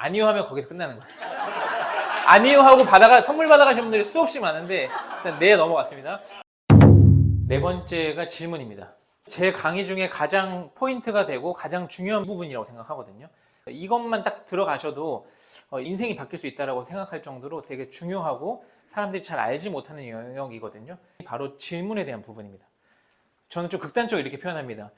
아니요 하면 거기서 끝나는 거예요. 아니요 하고 선물 받아가신 분들이 수없이 많은데 일단 네 넘어갔습니다. 네 번째가 질문입니다. 제 강의 중에 가장 포인트가 되고 가장 중요한 부분이라고 생각하거든요. 이것만 딱 들어가셔도 인생이 바뀔 수 있다고 생각할 정도로 되게 중요하고 사람들이 잘 알지 못하는 영역이거든요. 바로 질문에 대한 부분입니다. 저는 좀 극단적으로 이렇게 표현합니다.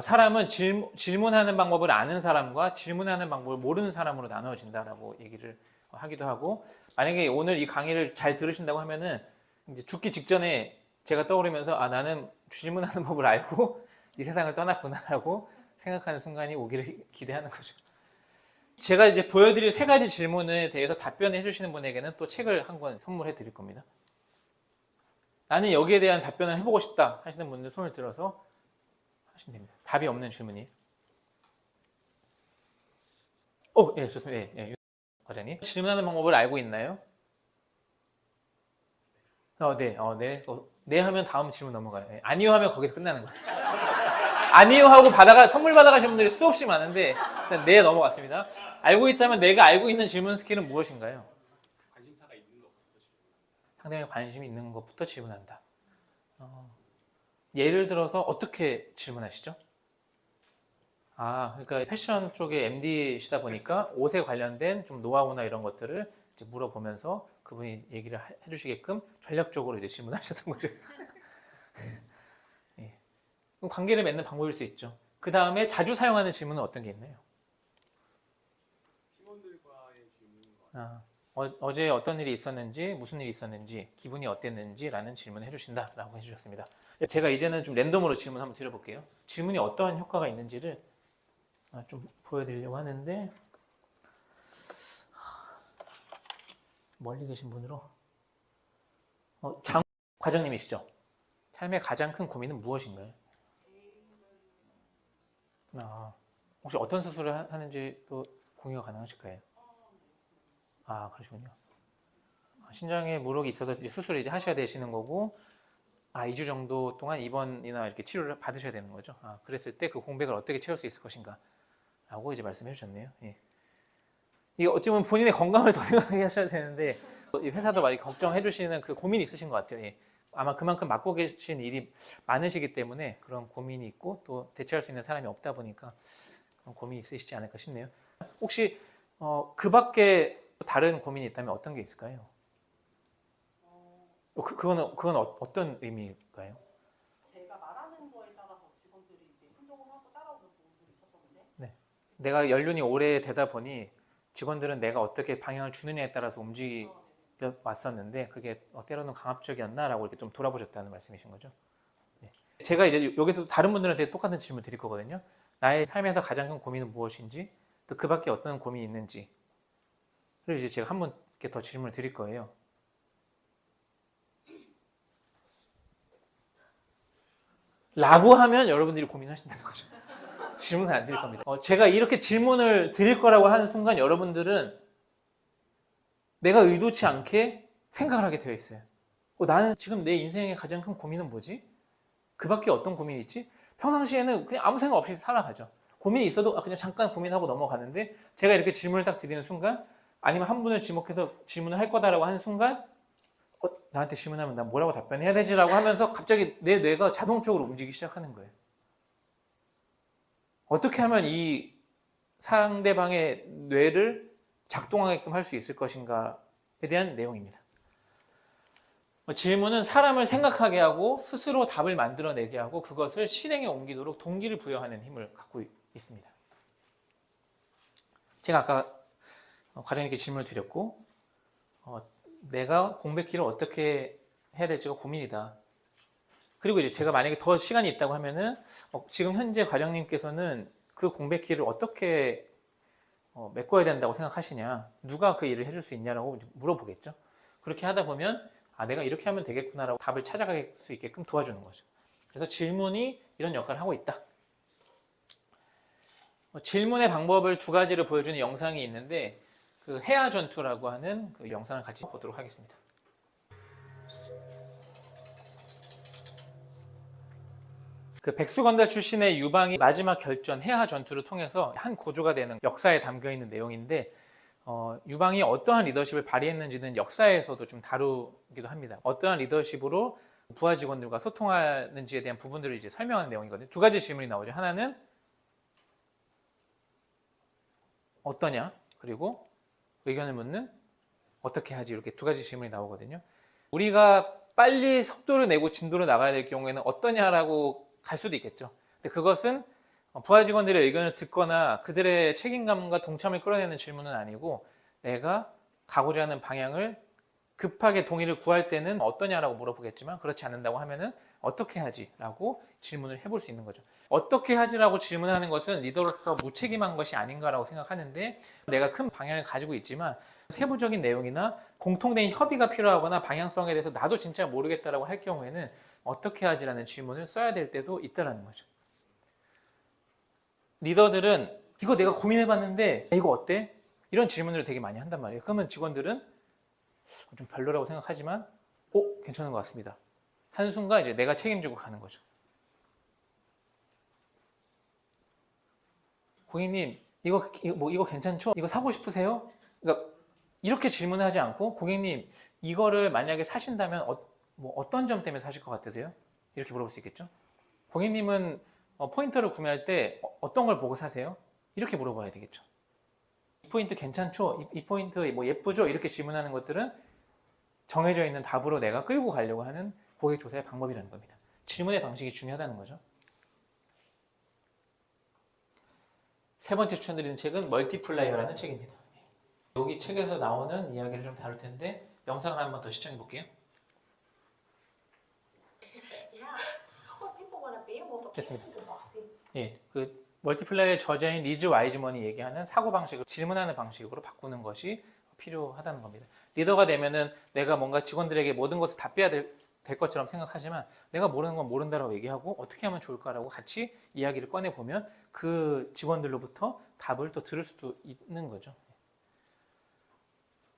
사람은 질문하는 방법을 아는 사람과 질문하는 방법을 모르는 사람으로 나누어진다라고 얘기를 하기도 하고, 만약에 오늘 이 강의를 잘 들으신다고 하면은 이제 죽기 직전에 제가 떠오르면서 나는 질문하는 법을 알고 이 세상을 떠났구나라고 생각하는 순간이 오기를 기대하는 거죠. 제가 이제 보여드릴 세 가지 질문에 대해서 답변해 주시는 분에게는 또 책을 한 권 선물해 드릴 겁니다. 나는 여기에 대한 답변을 해보고 싶다 하시는 분들 손을 들어서 하시면 됩니다. 답이 없는 질문이에요. 예, 좋습니다. 예, 과장님. 질문하는 방법을 알고 있나요? 네 하면 다음 질문 넘어가요. 예, 아니요 하면 거기서 끝나는 거예요. 아니요 하고 선물 받아가신 분들이 수없이 많은데 일단 네 넘어갔습니다. 알고 있다면 내가 알고 있는 질문 스킬은 무엇인가요? 관심사가 있는 것부터 질문한다. 상대방이 관심이 있는 것부터 질문한다. 예를 들어서 어떻게 질문하시죠? 그러니까 패션 쪽에 MD시다 보니까 옷에 관련된 좀 노하우나 이런 것들을 이제 물어보면서 그분이 얘기를 해주시게끔 전략적으로 이제 질문하셨던 거죠. 예. 그럼 관계를 맺는 방법일 수 있죠. 그 다음에 자주 사용하는 질문은 어떤 게 있나요? 팀원들과의 질문인 것 같아요. 어제 어떤 일이 있었는지, 무슨 일이 있었는지, 기분이 어땠는지라는 질문을 해주신다라고 해주셨습니다. 제가 이제는 좀 랜덤으로 질문 한번 드려볼게요. 질문이 어떠한 효과가 있는지를 좀 보여드리려고 하는데, 멀리 계신 분으로 장 과장님이시죠? 삶의 가장 큰 고민은 무엇인가요? 혹시 어떤 수술을 하는지도 공유가 가능하실까요? 그러시군요. 신장에 물혹이 있어서 이제 수술을 이제 하셔야 되시는 거고, 2주 정도 동안 입원이나 이렇게 치료를 받으셔야 되는 거죠. 그랬을 때 그 공백을 어떻게 채울 수 있을 것인가 라고 이제 말씀해 주셨네요. 예. 이게 어찌 보면 본인의 건강을 더 생각하게 하셔야 되는데, 회사도 많이 걱정해 주시는 그 고민이 있으신 것 같아요. 예. 아마 그만큼 맡고 계신 일이 많으시기 때문에 그런 고민이 있고 또 대체할 수 있는 사람이 없다 보니까 그런 고민이 있으시지 않을까 싶네요. 혹시 그 밖에 다른 고민이 있다면 어떤 게 있을까요? 그건 어떤 의미일까요? 제가 말하는 거에 따라서 직원들이 이제 행동을 하고 따라오는 부분들이 있었었는데, 네. 내가 연륜이 오래 되다 보니 직원들은 내가 어떻게 방향을 주느냐에 따라서 왔었는데 그게 때로는 강압적이었나라고 이렇게 좀 돌아보셨다는 말씀이신 거죠. 네. 제가 이제 여기서 다른 분들한테 똑같은 질문 드릴 거거든요. 나의 삶에서 가장 큰 고민은 무엇인지, 또 그 밖에 어떤 고민이 있는지, 그리고 이제 제가 한 분께 더 질문을 드릴 거예요. 라고 하면 여러분들이 고민하신다는 거죠. 질문을 안 드릴 겁니다. 제가 이렇게 질문을 드릴 거라고 하는 순간 여러분들은 내가 의도치 않게 생각을 하게 되어 있어요. 나는 지금 내 인생의 가장 큰 고민은 뭐지? 그 밖에 어떤 고민이 있지? 평상시에는 그냥 아무 생각 없이 살아가죠. 고민이 있어도 그냥 잠깐 고민하고 넘어가는데, 제가 이렇게 질문을 딱 드리는 순간, 아니면 한 분을 지목해서 질문을 할 거다라고 하는 순간, 나한테 질문하면 난 뭐라고 답변해야 되지라고 하면서 갑자기 내 뇌가 자동적으로 움직이기 시작하는 거예요. 어떻게 하면 이 상대방의 뇌를 작동하게끔 할 수 있을 것인가에 대한 내용입니다. 질문은 사람을 생각하게 하고 스스로 답을 만들어내게 하고 그것을 실행에 옮기도록 동기를 부여하는 힘을 갖고 있습니다. 제가 아까 과장님께 질문을 드렸고, 내가 공백기를 어떻게 해야 될지가 고민이다. 그리고 이제 제가 만약에 더 시간이 있다고 하면은 지금 현재 과장님께서는 그 공백기를 어떻게 메꿔야 된다고 생각하시냐, 누가 그 일을 해줄 수 있냐라고 물어보겠죠. 그렇게 하다 보면 내가 이렇게 하면 되겠구나라고 답을 찾아갈 수 있게끔 도와주는 거죠. 그래서 질문이 이런 역할을 하고 있다. 질문의 방법을 두 가지를 보여주는 영상이 있는데, 그 해아 전투라고 하는 그 영상을 같이 보도록 하겠습니다. 그 백수건달 출신의 유방이 마지막 결전 해하 전투를 통해서 한 고조가 되는 역사에 담겨 있는 내용인데, 유방이 어떠한 리더십을 발휘했는지는 역사에서도 좀 다루기도 합니다. 어떠한 리더십으로 부하 직원들과 소통하는지에 대한 부분들을 이제 설명하는 내용이거든요. 두 가지 질문이 나오죠. 하나는 어떠냐, 그리고 의견을 묻는 어떻게 하지, 이렇게 두 가지 질문이 나오거든요. 우리가 빨리 속도를 내고 진도를 나가야 될 경우에는 어떠냐라고 갈 수도 있겠죠. 근데 그것은 부하 직원들의 의견을 듣거나 그들의 책임감과 동참을 끌어내는 질문은 아니고, 내가 가고자 하는 방향을 급하게 동의를 구할 때는 어떠냐라고 물어보겠지만, 그렇지 않는다고 하면은 어떻게 하지라고 질문을 해볼 수 있는 거죠. 어떻게 하지라고 질문하는 것은 리더로서 무책임한 것이 아닌가라고 생각하는데, 내가 큰 방향을 가지고 있지만 세부적인 내용이나 공통된 협의가 필요하거나 방향성에 대해서 나도 진짜 모르겠다라고 할 경우에는 어떻게 하지라는 질문을 써야 될 때도 있다라는 거죠. 리더들은 이거 내가 고민해봤는데 이거 어때? 이런 질문을 되게 많이 한단 말이에요. 그러면 직원들은 좀 별로라고 생각하지만 괜찮은 것 같습니다. 한순간 이제 내가 책임지고 가는 거죠. 고객님, 이거 괜찮죠? 이거 사고 싶으세요? 그러니까 이렇게 질문하지 않고, 고객님, 이거를 만약에 사신다면 어떤 점 때문에 사실 것 같으세요? 이렇게 물어볼 수 있겠죠? 고객님은 포인터를 구매할 때 어떤 걸 보고 사세요? 이렇게 물어봐야 되겠죠. 이 포인트 괜찮죠? 이 포인트 예쁘죠? 이렇게 질문하는 것들은 정해져 있는 답으로 내가 끌고 가려고 하는 고객 조사의 방법이라는 겁니다. 질문의 방식이 중요하다는 거죠. 세 번째 추천드리는 책은 멀티플라이어라는 책입니다. 여기 책에서 나오는 이야기를 좀 다룰 텐데 영상을 한번 더 시청해 볼게요. 됐습니다. 예, 그 멀티플라이어의 저자인 리즈 와이즈먼이 얘기하는 사고방식을 질문하는 방식으로 바꾸는 것이 필요하다는 겁니다. 리더가 되면은 내가 뭔가 직원들에게 모든 것을 답해야 될 것처럼 생각하지만, 내가 모르는 건 모른다라고 얘기하고 어떻게 하면 좋을까라고 같이 이야기를 꺼내보면 그 직원들로부터 답을 또 들을 수도 있는 거죠.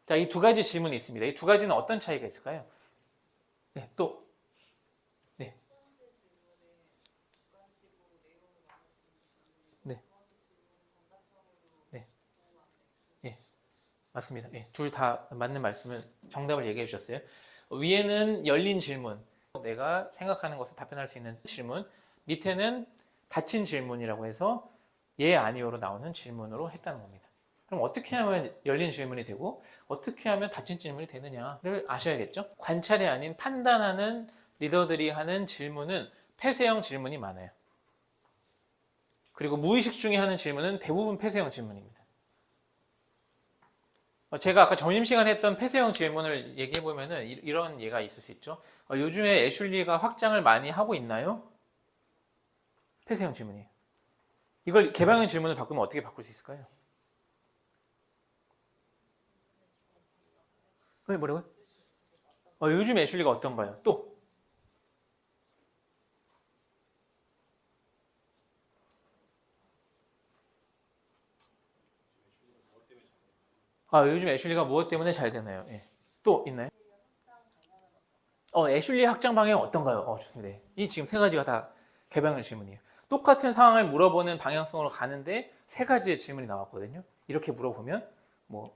자, 이 두 가지 질문이 있습니다. 이 두 가지는 어떤 차이가 있을까요? 네, 또. 네. 네. 네. 예. 맞습니다. 예. 둘 다 맞는 말씀을, 정답을 얘기해 주셨어요. 위에는 열린 질문, 내가 생각하는 것을 답변할 수 있는 질문, 밑에는 닫힌 질문이라고 해서 예, 아니요로 나오는 질문으로 했다는 겁니다. 그럼 어떻게 하면 열린 질문이 되고 어떻게 하면 닫힌 질문이 되느냐를 아셔야겠죠? 관찰이 아닌 판단하는 리더들이 하는 질문은 폐쇄형 질문이 많아요. 그리고 무의식 중에 하는 질문은 대부분 폐쇄형 질문입니다. 제가 아까 점심시간에 했던 폐쇄형 질문을 얘기해보면은 이런 예가 있을 수 있죠. 요즘에 애슐리가 확장을 많이 하고 있나요? 폐쇄형 질문이에요. 이걸 개방형 질문을 바꾸면 어떻게 바꿀 수 있을까요? 뭐라고요? 요즘 애슐리가 어떤가요? 또? 요즘 애슐리가 무엇 때문에 잘 되나요? 예. 또 있나요? 애슐리 확장 방향이 어떤가요? 좋습니다. 이 지금 세 가지가 다 개방형 질문이에요. 똑같은 상황을 물어보는 방향성으로 가는데 세 가지의 질문이 나왔거든요. 이렇게 물어보면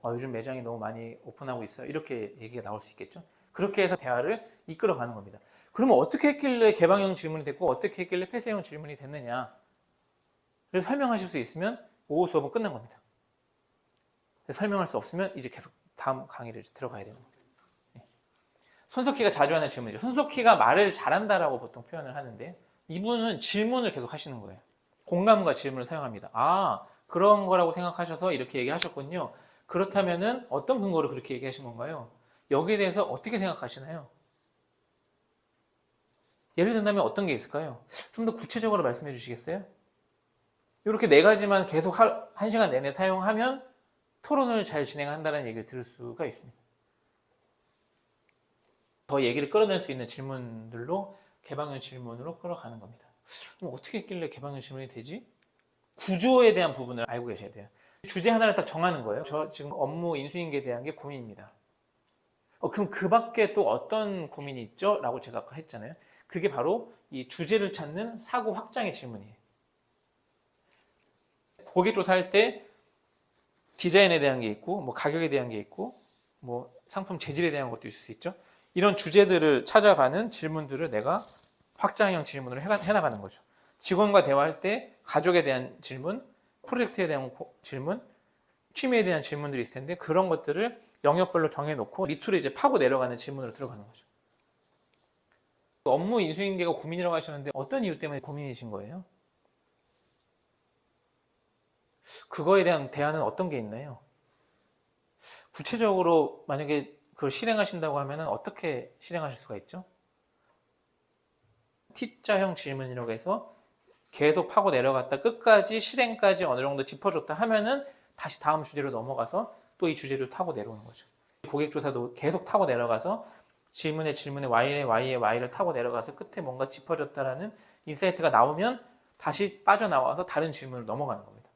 요즘 매장이 너무 많이 오픈하고 있어요. 이렇게 얘기가 나올 수 있겠죠. 그렇게 해서 대화를 이끌어가는 겁니다. 그러면 어떻게 했길래 개방형 질문이 됐고 어떻게 했길래 폐쇄형 질문이 됐느냐를 설명하실 수 있으면 오후 수업은 끝난 겁니다. 설명할 수 없으면 이제 계속 다음 강의를 들어가야 되는 겁니다. 손석희가 자주 하는 질문이죠. 손석희가 말을 잘한다라고 보통 표현을 하는데, 이분은 질문을 계속 하시는 거예요. 공감과 질문을 사용합니다. 그런 거라고 생각하셔서 이렇게 얘기하셨군요. 그렇다면은 어떤 근거로 그렇게 얘기하신 건가요? 여기에 대해서 어떻게 생각하시나요? 예를 든다면 어떤 게 있을까요? 좀 더 구체적으로 말씀해 주시겠어요? 이렇게 네 가지만 계속 한 시간 내내 사용하면 토론을 잘 진행한다는 얘기를 들을 수가 있습니다. 더 얘기를 끌어낼 수 있는 질문들로 개방형 질문으로 끌어가는 겁니다. 그럼 어떻게 했길래 개방형 질문이 되지? 구조에 대한 부분을 알고 계셔야 돼요. 주제 하나를 딱 정하는 거예요. 저 지금 업무 인수인계에 대한 게 고민입니다. 그럼 그 밖에 또 어떤 고민이 있죠? 라고 제가 아까 했잖아요. 그게 바로 이 주제를 찾는 사고 확장의 질문이에요. 고객 조사할 때 디자인에 대한 게 있고, 뭐 가격에 대한 게 있고, 뭐 상품 재질에 대한 것도 있을 수 있죠. 이런 주제들을 찾아가는 질문들을 내가 확장형 질문으로 해나가는 거죠. 직원과 대화할 때 가족에 대한 질문, 프로젝트에 대한 질문, 취미에 대한 질문들이 있을 텐데 그런 것들을 영역별로 정해놓고 밑으로 이제 파고 내려가는 질문으로 들어가는 거죠. 업무 인수인계가 고민이라고 하셨는데 어떤 이유 때문에 고민이신 거예요? 그거에 대한 대안은 어떤 게 있나요? 구체적으로 만약에 그걸 실행하신다고 하면 어떻게 실행하실 수가 있죠? T자형 질문이라고 해서 계속 파고 내려갔다 끝까지 실행까지 어느 정도 짚어줬다 하면은 다시 다음 주제로 넘어가서 또 이 주제를 타고 내려오는 거죠. 고객조사도 계속 타고 내려가서 질문에 Y를 타고 내려가서 끝에 뭔가 짚어줬다라는 인사이트가 나오면 다시 빠져나와서 다른 질문으로 넘어가는 겁니다.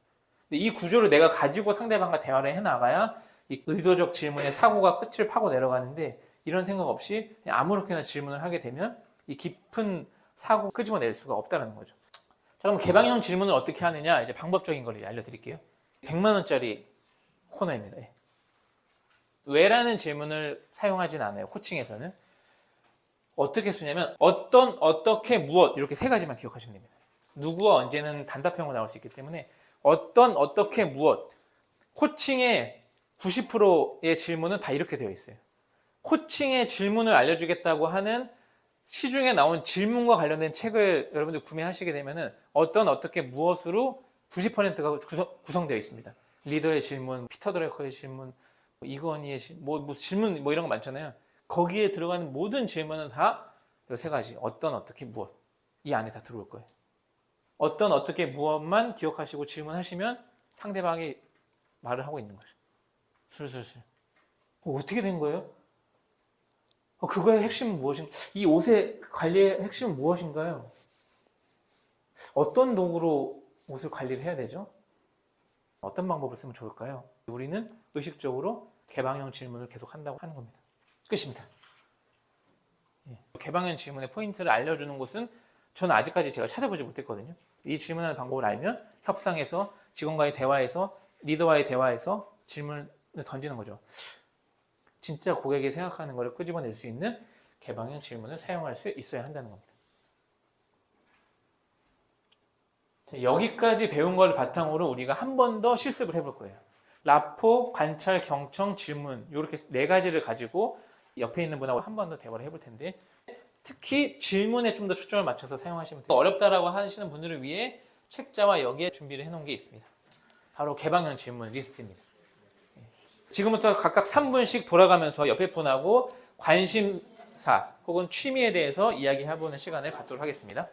근데 이 구조를 내가 가지고 상대방과 대화를 해나가야 이 의도적 질문의 사고가 끝을 파고 내려가는데 이런 생각 없이 그냥 아무렇게나 질문을 하게 되면 이 깊은 사고 끄집어낼 수가 없다는 거죠. 자, 그럼 개방형 질문을 어떻게 하느냐 이제 방법적인 걸 알려드릴게요. 100만 원짜리 코너입니다. 왜라는 질문을 사용하진 않아요. 코칭에서는. 어떻게 쓰냐면 어떤, 어떻게, 무엇 이렇게 세 가지만 기억하시면 됩니다. 누구와 언제는 단답형으로 나올 수 있기 때문에 어떤, 어떻게, 무엇. 코칭의 90%의 질문은 다 이렇게 되어 있어요. 코칭의 질문을 알려주겠다고 하는 시중에 나온 질문과 관련된 책을 여러분들 구매하시게 되면은 어떤, 어떻게, 무엇으로 90%가 구성되어 있습니다. 리더의 질문, 피터 드래커의 질문, 이건희의 질문 이런 거 많잖아요. 거기에 들어가는 모든 질문은 다 이 세 가지. 어떤, 어떻게, 무엇. 이 안에 다 들어올 거예요. 어떤, 어떻게, 무엇만 기억하시고 질문하시면 상대방이 말을 하고 있는 거죠. 슬슬슬. 어떻게 된 거예요? 그거의 핵심은 무엇인가? 이 옷의 관리의 핵심은 무엇인가요? 어떤 도구로 옷을 관리를 해야 되죠? 어떤 방법을 쓰면 좋을까요? 우리는 의식적으로 개방형 질문을 계속 한다고 하는 겁니다. 끝입니다. 개방형 질문의 포인트를 알려주는 곳은 저는 아직까지 제가 찾아보지 못했거든요. 이 질문하는 방법을 알면 협상에서 직원과의 대화에서 리더와의 대화에서 질문을 던지는 거죠. 진짜 고객이 생각하는 것을 끄집어낼 수 있는 개방형 질문을 사용할 수 있어야 한다는 겁니다. 여기까지 배운 걸 바탕으로 우리가 한 번 더 실습을 해볼 거예요. 라포, 관찰, 경청, 질문 이렇게 네 가지를 가지고 옆에 있는 분하고 한 번 더 대화를 해볼 텐데 특히 질문에 좀 더 초점을 맞춰서 사용하시면 돼요. 어렵다라고 하시는 분들을 위해 책자와 여기에 준비를 해놓은 게 있습니다. 바로 개방형 질문 리스트입니다. 지금부터 각각 3분씩 돌아가면서 옆에 분하고 관심사 혹은 취미에 대해서 이야기해보는 시간을 갖도록 하겠습니다.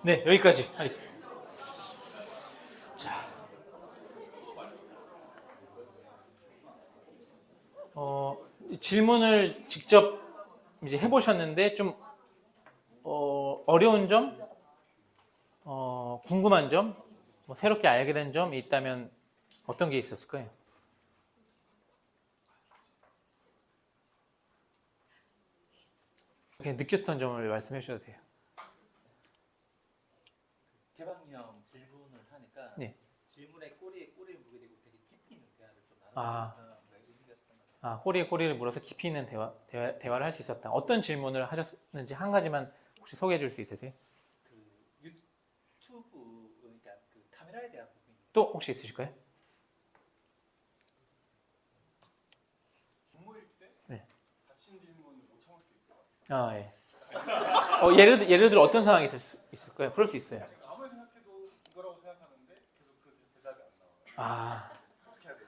네, 여기까지 하겠습니다. 자, 질문을 직접 이제 해보셨는데 좀 어려운 점, 궁금한 점, 뭐 새롭게 알게 된 점이 있다면 어떤 게 있었을까요? 그냥 느꼈던 점을 말씀해 주셔도 돼요. 개방형 질문을 하니까 네. 질문의 꼬리에 꼬리를 물게 되고 되게 깊이 있는 대화를 좀 나누는 의미가 있었던 것 같아요. 꼬리에 꼬리를 물어서 깊이 있는 대화를 할 수 있었다. 어떤 질문을 하셨는지 한 가지만 혹시 소개해 줄 수 있으세요? 그 유튜브 그러니까 그 카메라에 대한 부분이 또 혹시 있으실까요? 동무일 때 네. 닫힌 질문을 못 참을 수 있어요. 예. 예를 들어 어떤 상황이 있을까요? 그럴 수 있어요. 제가 아무리 생각해도 이거라고 생각하는데 계속 그 대답이 안 나와요. 어떻게 해야 돼요?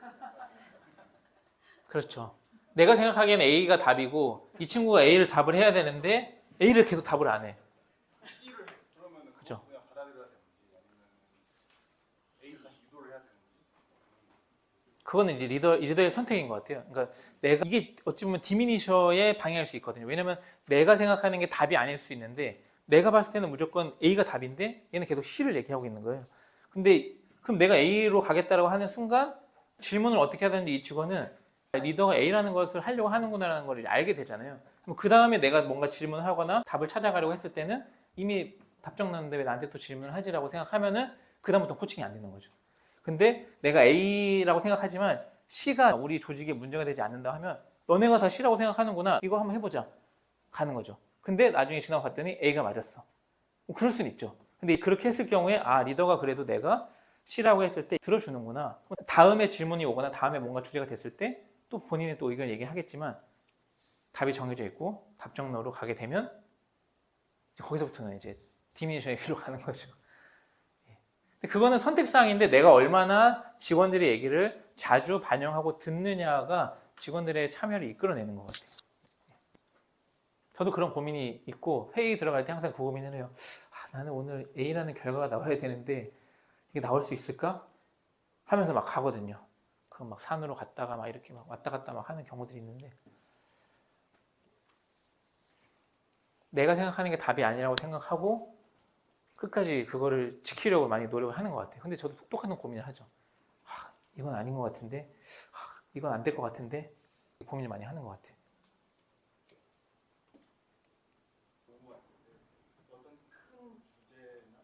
그렇죠. 내가 생각하기에는 A가 답이고 이 친구가 A를 답을 해야 되는데 A를 계속 답을 안 해. C를 해. 그러면 그죠. 그거 그냥 받아들여야 되는지 아니면 A를 다시 유도를 해야 되는지. 그거는 이제 리더의 선택인 것 같아요. 그러니까 내가 이게 어찌 보면 디미니셔에 방해할 수 있거든요. 왜냐면 내가 생각하는 게 답이 아닐 수 있는데 내가 봤을 때는 무조건 A가 답인데 얘는 계속 C를 얘기하고 있는 거예요. 근데 그럼 내가 A로 가겠다라고 하는 순간 질문을 어떻게 하든지 이 직원은 리더가 A라는 것을 하려고 하는구나라는 걸 알게 되잖아요. 그럼 그 다음에 내가 뭔가 질문을 하거나 답을 찾아가려고 했을 때는 이미 답정 나는데 왜 나한테 또 질문을 하지라고 생각하면은 그다음부터 코칭이 안 되는 거죠. 근데 내가 A라고 생각하지만 C가 우리 조직에 문제가 되지 않는다 하면 너네가 다 C라고 생각하는구나. 이거 한번 해보자. 가는 거죠. 근데 나중에 지나고 봤더니 A가 맞았어. 뭐 그럴 수는 있죠. 근데 그렇게 했을 경우에 리더가 그래도 내가 C라고 했을 때 들어주는구나. 다음에 질문이 오거나 다음에 뭔가 주제가 됐을 때 또 본인의 또 의견을 얘기하겠지만 답이 정해져 있고 답정너로 가게 되면 이제 거기서부터는 이제 디미니셔널로 가는 거죠. 근데 그거는 선택사항인데 내가 얼마나 직원들의 얘기를 자주 반영하고 듣느냐가 직원들의 참여를 이끌어내는 것 같아요. 저도 그런 고민이 있고 회의 들어갈 때 항상 그 고민을 해요. 나는 오늘 A라는 결과가 나와야 되는데 이게 나올 수 있을까? 하면서 막 가거든요. 그 막 산으로 갔다가 막 이렇게 막 왔다 갔다 막 하는 경우들이 있는데 내가 생각하는 게 답이 아니라고 생각하고 끝까지 그거를 지키려고 많이 노력을 하는 것 같아요. 근데 저도 똑똑한 고민을 하죠. 이건 아닌 것 같은데, 이건 안 될 것 같은데 고민을 많이 하는 것 같아요. 어떤 큰 주제나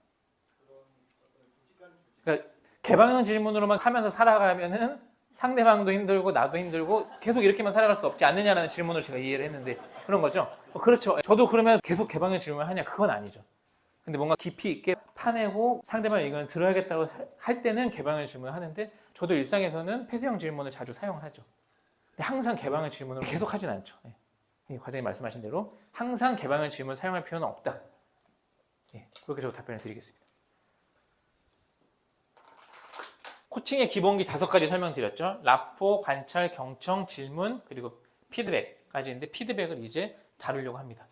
그런 어떤 굵직한 주제. 그러니까 개방형 질문으로만 하면서 살아가면은 상대방도 힘들고 나도 힘들고 계속 이렇게만 살아갈 수 없지 않느냐라는 질문을 제가 이해를 했는데 그런 거죠. 그렇죠. 저도 그러면 계속 개방형 질문을 하냐? 그건 아니죠. 근데 뭔가 깊이 있게 파내고 상대방의 의견을 들어야겠다고 할 때는 개방형 질문을 하는데 저도 일상에서는 폐쇄형 질문을 자주 사용을 하죠. 근데 항상 개방형 질문을 계속 하진 않죠. 과장님 말씀하신 대로 항상 개방형 질문을 사용할 필요는 없다. 그렇게 저도 답변을 드리겠습니다. 코칭의 기본기 5가지 설명드렸죠. 라포, 관찰, 경청, 질문, 그리고 피드백까지 있는데 피드백을 이제 다루려고 합니다.